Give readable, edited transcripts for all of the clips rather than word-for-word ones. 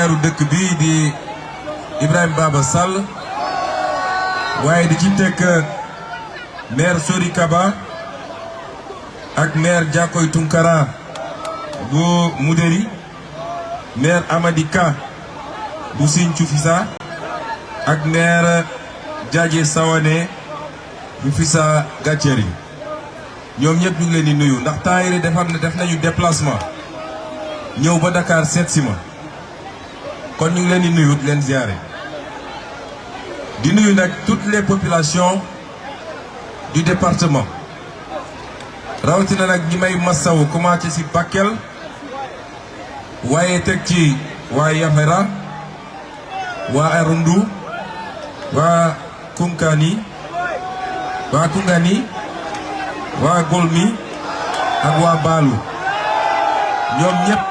maire dëkk bi di Ibrahima Baba Sall waaye di ci teg maire Sori Kaba ak maire Diakoy Tunkara bu Moudéri, maire Amady Ka bu Sinthiou Fissa ak maire Diadje Sawane bu Fissa Gàcceri ñoom ñëpp ñu ngi leen di nuyu ndax temps yii def nañu déplacement ñëw ba Dakar seet si ma kon ñu ngi leen di nuyu di leen ziare di nuyu nag toutes les populations du département rawatina nag ñi may massawu commencé ci Bakel waaye teg ci waa Yafera waa Arundu waa Koungani waa Golmi ak waa Baalu ñoom ñëpp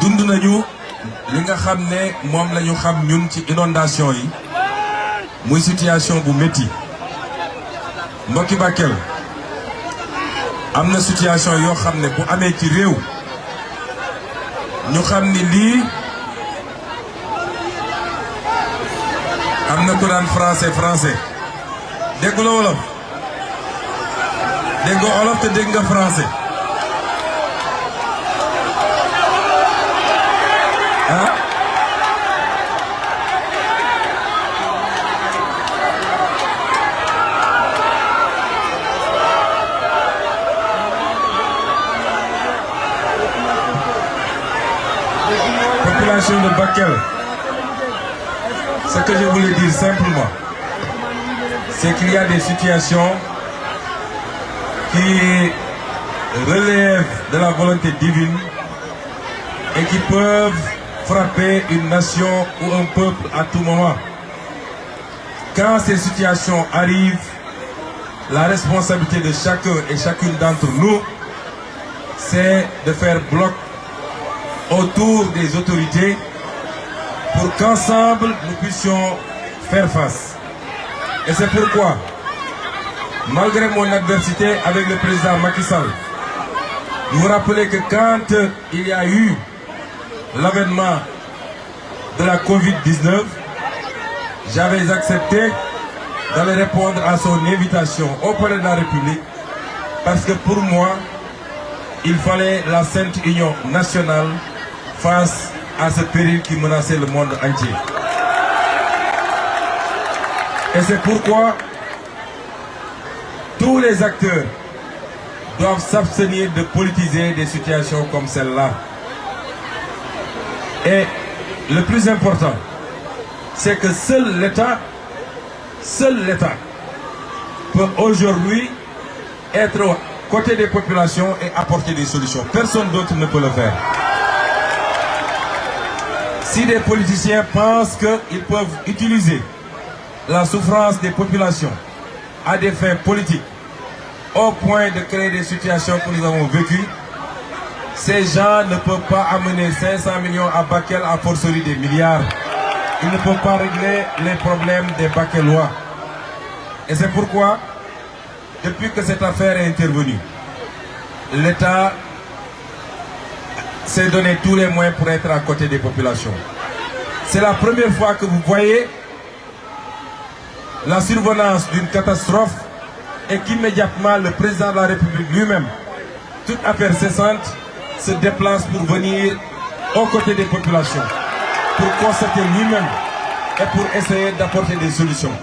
dund nañu li nga xam ne moom la ñu xam ñun ci inondation yi muy situation bu métti mbokki Bakel am na situation yoo xam ne bu amee ci réew ñu xam ni lii am na ko daan français dégg nga wolof dégg nga wolof te dégg nga français ah population de Bakel, ce que je voulais dire simplement, c'est qu'il y a des situations qui relèvent de la volonté divine et qui peuvent frapper une nation ou un peuple à tout moment. Quand ces situations arrivent, la responsabilité de chacun et chacune d'entre nous, c'est de faire bloc autour des autorités pour qu'ensemble nous puissions faire face. Et c'est pourquoi, malgré mon adversité avec le président Macky Sall, je vous rappelez que quand il y a eu l'avènement de la Covid-19, j'avais accepté d'aller répondre à son invitation au palais de la République parce que pour moi, il fallait la Sainte Union nationale face à ce péril qui menaçait le monde entier. Et c'est pourquoi tous les acteurs doivent s'abstenir de politiser des situations comme celle-là. Et le plus important, c'est que seul l'État peut aujourd'hui être aux côtés des populations et apporter des solutions. Personne d'autre ne peut le faire. Si des politiciens pensent qu'ils peuvent utiliser la souffrance des populations à des fins politiques, au point de créer des situations que nous avons vécues, ces gens ne peuvent pas amener 500 millions à Bakel à forcerie des milliards. Ils ne peuvent pas régler les problèmes des Bakelois. Et c'est pourquoi, depuis que cette affaire est intervenue, l'État s'est donné tous les moyens pour être à côté des populations. C'est la première fois que vous voyez la survenance d'une catastrophe et qu'immédiatement le président de la République lui-même, toute affaire cessante, se déplace pour venir aux côtés des populations, pour constater lui-même et pour essayer d'apporter des solutions.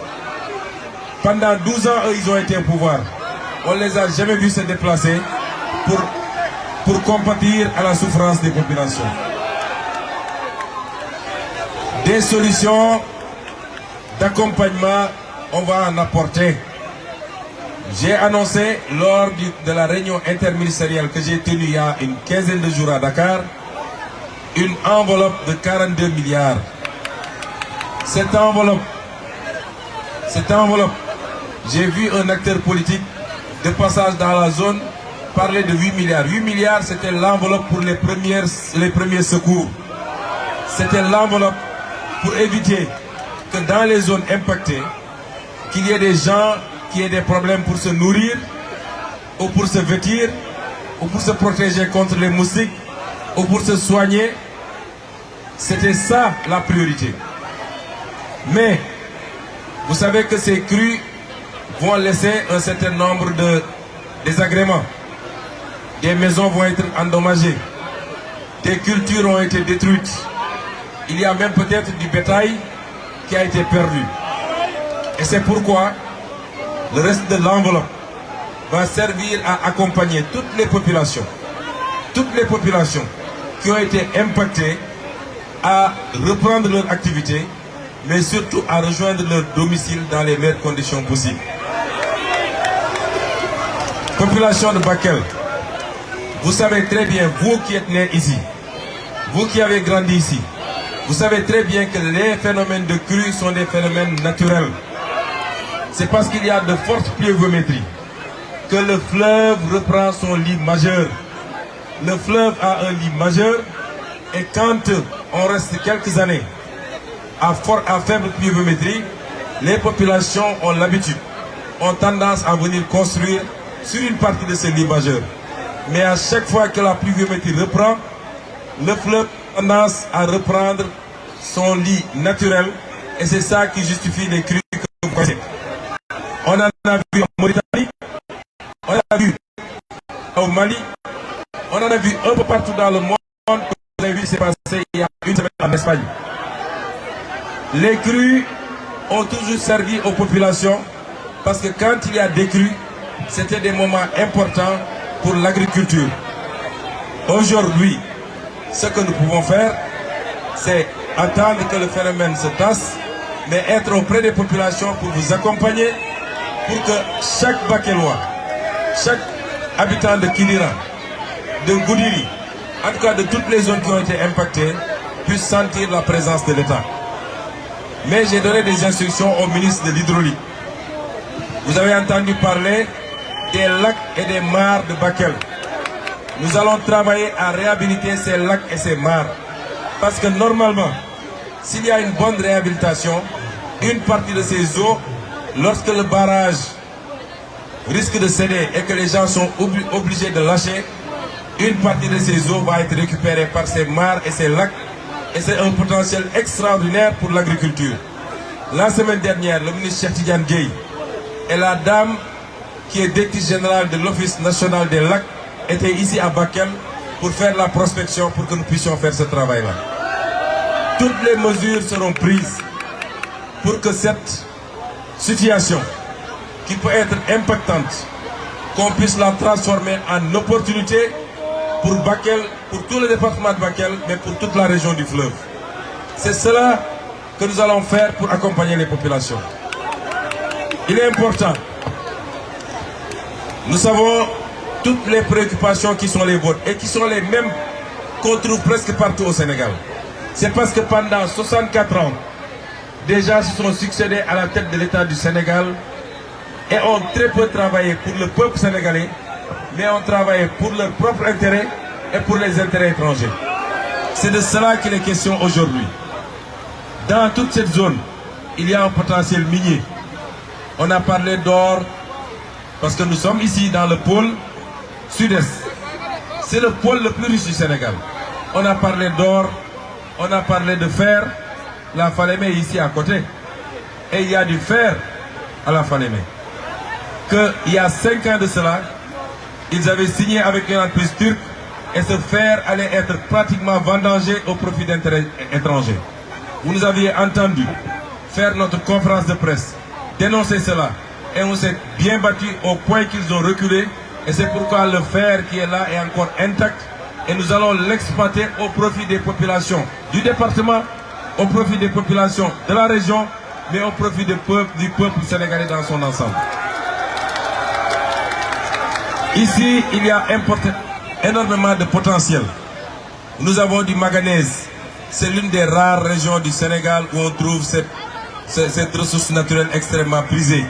Pendant 12 ans, eux, ils ont été au pouvoir. On ne les a jamais vus se déplacer pour compatir à la souffrance des populations. Des solutions d'accompagnement, on va en apporter. J'ai annoncé lors de la réunion interministérielle que j'ai tenue il y a une quinzaine de jours à Dakar, une enveloppe de 42 milliards. Cette enveloppe, j'ai vu un acteur politique de passage dans la zone parler de 8 milliards. 8 milliards, c'était l'enveloppe pour les premiers secours. C'était l'enveloppe pour éviter que dans les zones impactées, qu'il y ait des gens qui aient des problèmes pour se nourrir, ou pour se vêtir, ou pour se protéger contre les moustiques, ou pour se soigner. C'était ça la priorité. Mais vous savez que ces crues vont laisser un certain nombre de désagréments. Des maisons vont être endommagées. Des cultures ont été détruites. Il y a même peut-être du bétail qui a été perdu. Et c'est pourquoi le reste de l'enveloppe va servir à accompagner toutes les populations qui ont été impactées à reprendre leur activité, mais surtout à rejoindre leur domicile dans les meilleures conditions possibles. Population de Bakel, vous savez très bien, vous qui êtes nés ici, vous qui avez grandi ici, vous savez très bien que les phénomènes de crue sont des phénomènes naturels. C'est parce qu'il y a de fortes pluviométries que le fleuve reprend son lit majeur. Le fleuve a un lit majeur et quand on reste quelques années à faible pluviométrie, les populations ont l'habitude, ont tendance à venir construire sur une partie de ce lit majeur. Mais à chaque fois que la pluviométrie reprend, le fleuve a tendance à reprendre son lit naturel et c'est ça qui justifie les crues que vous connaissez. On en a vu en Mauritanie, on en a vu au Mali, on en a vu un peu partout dans le monde. Vous avez vu ce qui s'est passé il y a une semaine en Espagne. Les crues ont toujours servi aux populations parce que quand il y a des crues, c'était des moments importants pour l'agriculture. Aujourd'hui, ce que nous pouvons faire, c'est attendre que le phénomène se tasse, mais être auprès des populations pour vous accompagner, pour que chaque Bakelois, chaque habitant de Kidira, de Goudiri, en tout cas de toutes les zones qui ont été impactées, puisse sentir la présence de l'État. Mais j'ai donné des instructions au ministre de l'Hydraulique. Vous avez entendu parler des lacs et des mares de Bakel. Nous allons travailler à réhabiliter ces lacs et ces mares. Parce que normalement, s'il y a une bonne réhabilitation, une partie de ces eaux, lorsque le barrage risque de céder et que les gens sont obligés de lâcher, une partie de ces eaux va être récupérée par ces mares et ces lacs. Et c'est un potentiel extraordinaire pour l'agriculture. La semaine dernière, le ministre Cheikh Tidiane Dièye et la dame qui est directrice générale de l'Office national des lacs étaient ici à Bakel pour faire la prospection pour que nous puissions faire ce travail-là. Toutes les mesures seront prises pour que cette situation, qui peut être impactante, qu'on puisse la transformer en opportunité pour Bakel, pour tout le département de Bakel, mais pour toute la région du fleuve. C'est cela que nous allons faire pour accompagner les populations. Il est important. Nous savons toutes les préoccupations qui sont les vôtres et qui sont les mêmes qu'on trouve presque partout au Sénégal. C'est parce que pendant 64 ans, déjà se sont succédés à la tête de l'État du Sénégal et ont très peu travaillé pour le peuple sénégalais, mais ont travaillé pour leur propre intérêt et pour les intérêts étrangers. C'est de cela qu'il est question aujourd'hui. Dans toute cette zone, il y a un potentiel minier. On a parlé d'or, parce que nous sommes ici dans le pôle sud-est. C'est le pôle le plus riche du Sénégal. On a parlé d'or, on a parlé de fer. La Falémé est ici à côté. Et il y a du fer à la Falémé. Qu'il y a 5 ans de cela, ils avaient signé avec une entreprise turque et ce fer allait être pratiquement vendangé au profit d'intérêts étrangers. Vous nous aviez entendu faire notre conférence de presse, dénoncer cela, et on s'est bien battu au point qu'ils ont reculé, et c'est pourquoi le fer qui est là est encore intact, et nous allons l'exploiter au profit des populations du département, au profit des populations de la région, mais au profit du peuple sénégalais dans son ensemble. Ici, il y a énormément de potentiel. Nous avons du manganèse. C'est l'une des rares régions du Sénégal où on trouve cette ressource naturelle extrêmement prisée.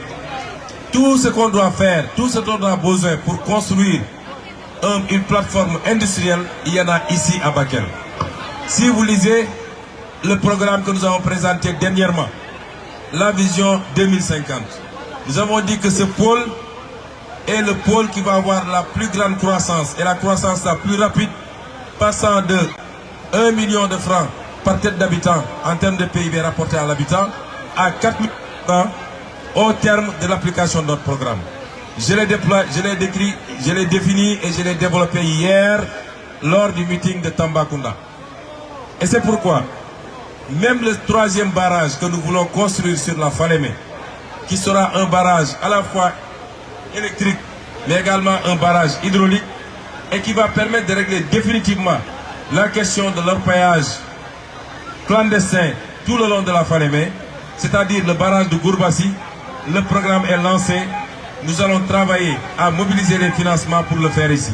Tout ce qu'on doit faire, tout ce dont on a besoin pour construire une plateforme industrielle, il y en a ici à Bakel. Si vous lisez le programme que nous avons présenté dernièrement, la vision 2050, nous avons dit que ce pôle est le pôle qui va avoir la plus grande croissance et la croissance la plus rapide, passant de 1 million de francs par tête d'habitant en termes de PIB rapporté à l'habitant à 4 000 francs au terme de l'application de notre programme. Je l'ai décrit, je l'ai défini et je l'ai développé hier lors du meeting de Tambacounda. Et c'est pourquoi même le troisième barrage que nous voulons construire sur la Falémé, qui sera un barrage à la fois électrique mais également un barrage hydraulique et qui va permettre de régler définitivement la question de l'orpaillage clandestin tout le long de la Falémé, c'est-à-dire le barrage de Gourbassi. Le programme est lancé. Nous allons travailler à mobiliser les financements pour le faire ici.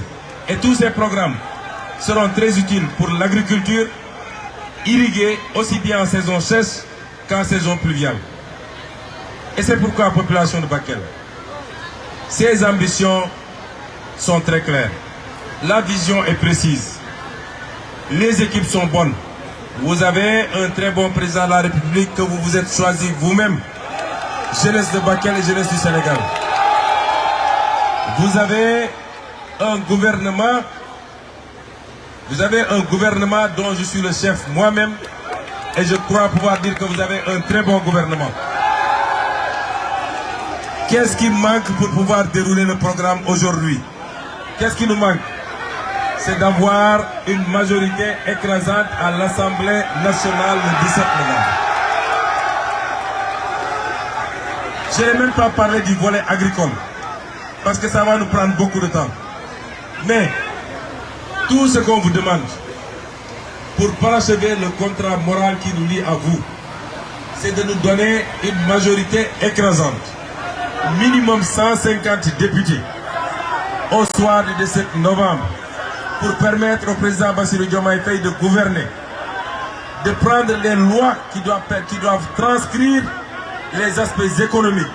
Et tous ces programmes seront très utiles pour l'agriculture, irriguée aussi bien en saison sèche qu'en saison pluviale. Et c'est pourquoi la population de Bakel, ses ambitions sont très claires. La vision est précise. Les équipes sont bonnes. Vous avez un très bon président de la République que vous vous êtes choisi vous-même. Jeunesse de Bakel et jeunesse du Sénégal. Vous avez un gouvernement dont je suis le chef moi-même et je crois pouvoir dire que vous avez un très bon gouvernement. Qu'est-ce qui manque pour pouvoir dérouler le programme aujourd'hui? Qu'est-ce qui nous manque? C'est d'avoir une majorité écrasante à l'Assemblée nationale le 17 novembre. Je n'ai même pas parlé du volet agricole, parce que ça va nous prendre beaucoup de temps. Mais tout ce qu'on vous demande pour parachever le contrat moral qui nous lie à vous, c'est de nous donner une majorité écrasante, minimum 150 députés, au soir du 17 novembre, pour permettre au président Bassirou Diomaye Faye de gouverner, de prendre les lois qui doivent transcrire les aspects économiques,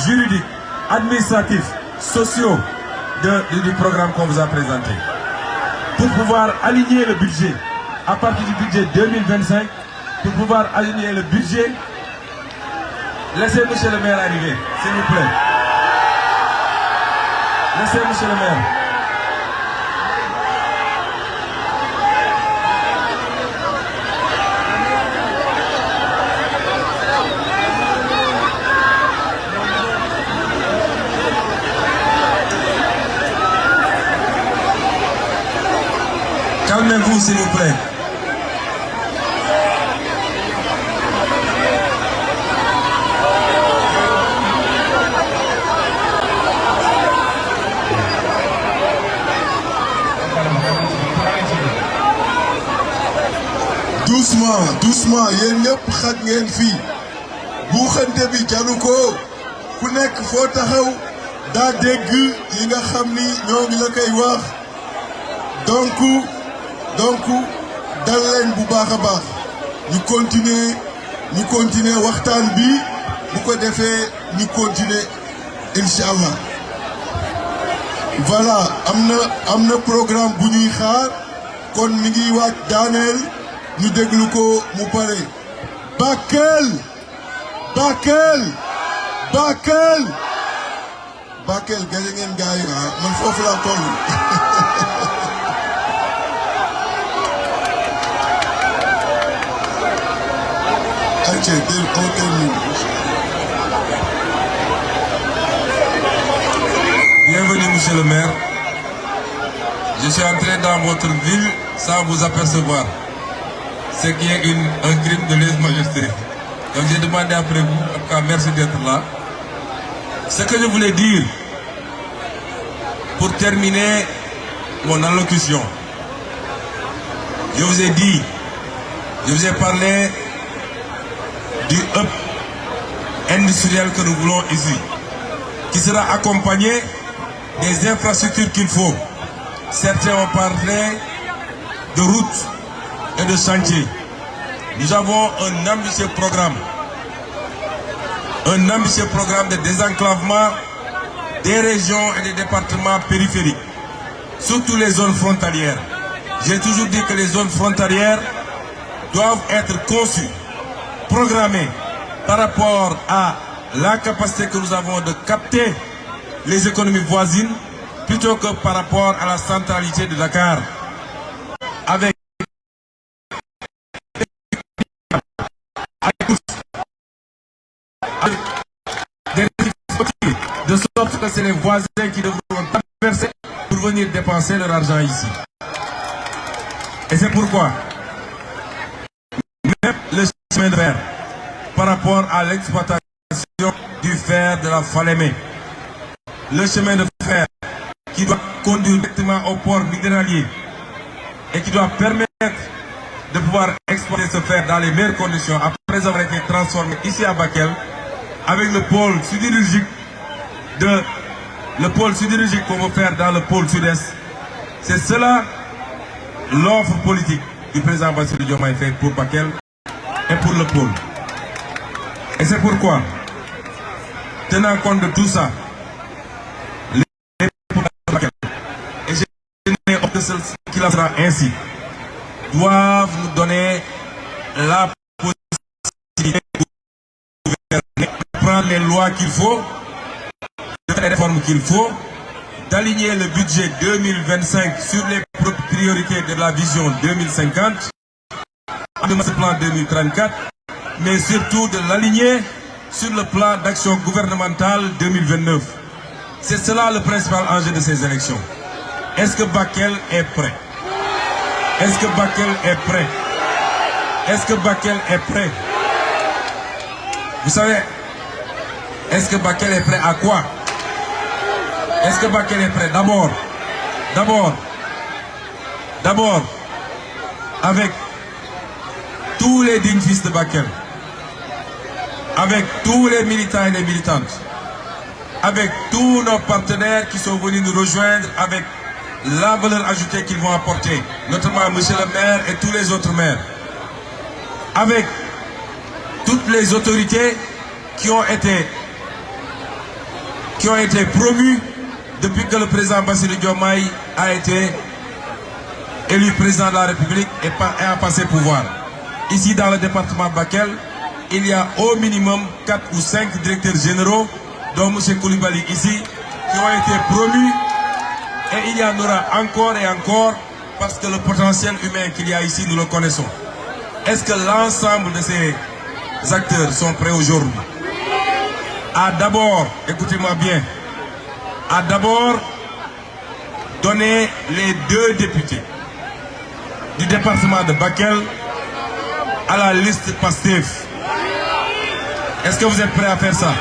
juridiques, administratifs, sociaux du programme qu'on vous a présenté. Pour pouvoir aligner le budget à partir du budget 2025, pour pouvoir aligner le budget, laissez monsieur le maire arriver, s'il vous plaît. Laissez monsieur le maire. Calmez-vous s'il vous plaît. doucement yéen ñëpp xaj ngeen fii buuxante bi jaru ko ku nekk foo taxaw daa dégg yi nga xam ni ñoo ngi la koy wax donc dal leen bu baax a baax ñu continuer waxtaan bi bu ko defee ñu continuer incha allah. Voilà am na programme bu ñuy xaar kon mi ngi waaj daaneel ñu déglu ko mu pare. Bakel gañe ngeen gaay man foofu laa toll. Bienvenue monsieur le maire. Je suis entré dans votre ville sans vous apercevoir. Ce qui est un crime de lèse-majesté. Donc j'ai demandé après vous, en tout cas merci d'être là. Ce que je voulais dire, pour terminer mon allocution, je vous ai parlé du hub industriel que nous voulons ici, qui sera accompagné des infrastructures qu'il faut. Certains ont parlé de routes et de chantiers. Nous avons un ambitieux programme de désenclavement des régions et des départements périphériques, surtout les zones frontalières. J'ai toujours dit que les zones frontalières doivent être conçues, programmées par rapport à la capacité que nous avons de capter les économies voisines plutôt que par rapport à la centralité de Dakar. Avec des de sorte que c'est les voisins qui devront traverser pour venir dépenser leur argent ici. Et c'est pourquoi même le chemin de fer par rapport à l'exploitation du fer de la Falémé, le chemin de fer qui doit conduire directement au port minéralier et qui doit permettre de pouvoir exploiter ce fer dans les meilleures conditions après avoir été transformé ici à Bakel avec le pôle sidérurgique qu'on veut faire dans le pôle sud-est. C'est cela l'offre politique du président Bassirou Diomaye Faye pour Bakel et pour le pôle. Et c'est pourquoi, tenant compte de tout ça, les Bakel, et je n'ai aucun seul qui la sera ainsi, doivent nous donner la possibilité de prendre les lois qu'il faut, de faire les réformes qu'il faut, d'aligner le budget 2025 sur les priorités de la vision 2050, de ce plan 2034, mais surtout de l'aligner sur le plan d'action gouvernementale 2029. C'est cela le principal enjeu de ces élections. Est-ce que Bakel est prêt? Est-ce que Bakel est prêt? Est-ce que Bakel est prêt? Vous savez, est-ce que Bakel est prêt à quoi? Est-ce que Bakel est prêt? D'abord, avec tous les dignes fils de Bakel, avec tous les militants et les militantes, avec tous nos partenaires qui sont venus nous rejoindre avec la valeur ajoutée qu'ils vont apporter, notamment monsieur le maire et tous les autres maires, avec toutes les autorités qui ont été promues depuis que le président Bassirou Diomaye a été élu président de la République et a passé pouvoir. Ici dans le département de Bakel, il y a au minimum 4 ou 5 directeurs généraux, dont M. Koulibaly ici, qui ont été promus, et il y en aura encore et encore, parce que le potentiel humain qu'il y a ici, nous le connaissons. Est-ce que l'ensemble de ces acteurs sont prêts aujourd'hui à d'abord, écoutez-moi bien, à d'abord donner les 2 députés du département de Bakel à la liste PASTEF? Est-ce que vous êtes prêts à faire ça?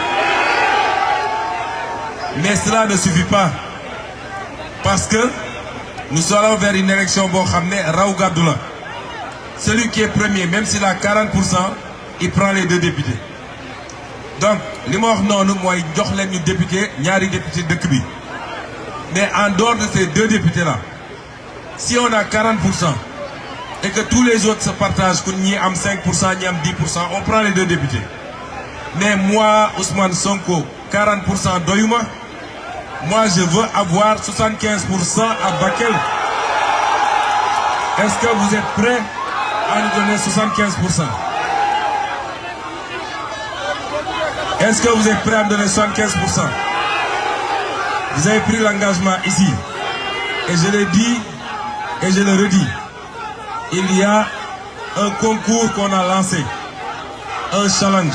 Mais cela ne suffit pas, parce que nous allons vers une élection bon xamné raw gaddu la. Celui qui est premier, même s'il a 40%, il prend les 2 députés. Donc li ma wax noonu mooy jox leen ñu député ñaari député dëkk bi. Mais en dehors de ces 2 députés là, si on a 40% et que tous les autres se partagent, que ñi am 5%, ñi am 10%, on prend les 2 députés. Mais moi, Ousmane Sonko, 40% doyuma. Moi, je veux avoir 75% à Bakel. Est-ce que vous êtes prêts à nous donner 75%? Est-ce que vous êtes prêts à me donner 75%? Vous avez pris l'engagement ici. Et je l'ai dit et je le redis. Il y a un concours qu'on a lancé. Un challenge.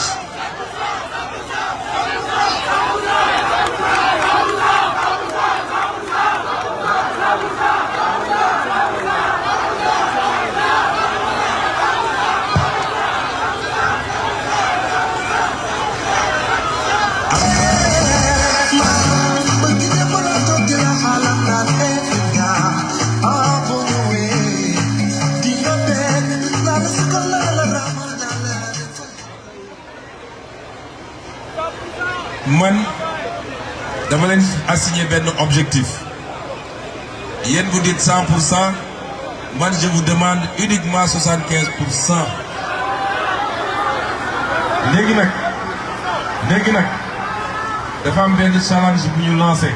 Man dama leen assigné benn objectif. Yéen vous dites 100%, moi je vous demande uniquement 75%. léegi nag dafa am benn challenge bu ñu lancé,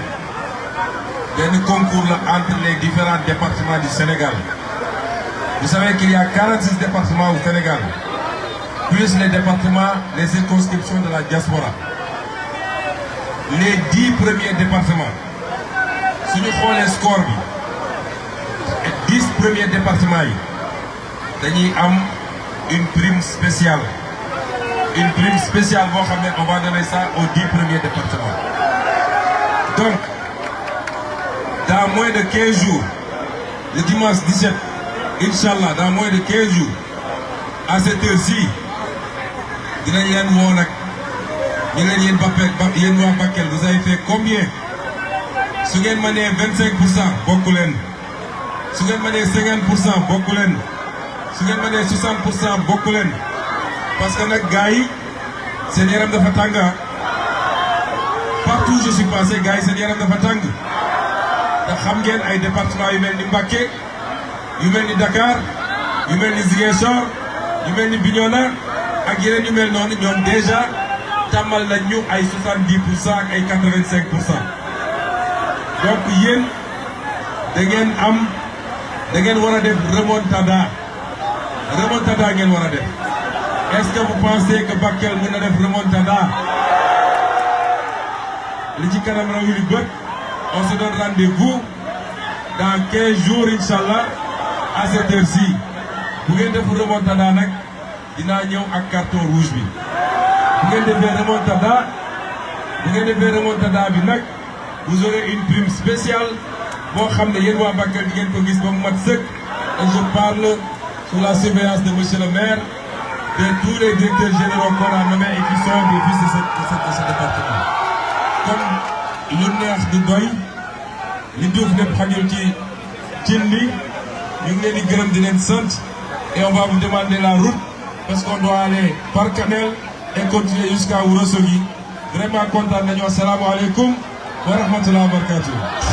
benn concours là entre les différents départements du Sénégal. Vous savez qu'il y a 46 départements au Sénégal, plus les départements, les circonscriptions de la diaspora. Les 10 premiers départements, si nous prenons les scores, les 10 premiers départements, nous avons une prime spéciale. une prime spéciale on va donner ça aux 10 premiers départements. Donc, dans moins de 15 jours, le dimanche 17, Inch'Allah, dans moins de 15 jours, à cette heure-ci, vous avez fait combien? Si vous avez 25%, beaucoup l'en. Si vous avez 50%, beaucoup l'en. Si vous avez 60%, beaucoup l'en. Parce que les gars, c'est des de Fatanga. Partout où je suis passé, gars, c'est des de Fatanga. Vous avez des départements qui Mbacké, Dakar, Ziguinchor, Bignona, ak yeneen yu mel noonu ñoom déjà tàmmal nañ ñu ay 70% ak ay 85%. Donc yéen da ngeen war a def remontada ngeen war a def. Est-ce que vous pensez que Bakel mën na def remontada? li ci kanam raw yu bët, on se donne rendez-vous dans 15 jours Inch'Allah à cette heure-ci. Bu ngeen def remontada nag dinaa ñëw ak carton rouge bi. Bu ngeen defee remontada bi nag vous aurez une prime spéciale boo xam ne yéen waa Bakel di ngeen ko gis ba mu mat sëkk. Et je parle sous la surveillance de monsieur le maire, de tous les directeurs généraux qu'on a nommés et qui sont des fils de ce département. Comme lu neex du doy li duuf lépp xajul ci cin li ñu ngi leen di gërëm di leen sant et on va vous demander la route. Parce qu'on doit aller par Kanel et continuer jusqu'à Ourossogui. Vraiment content de nous. Assalamu alaikum wa rahmatullahi wa barakatuh.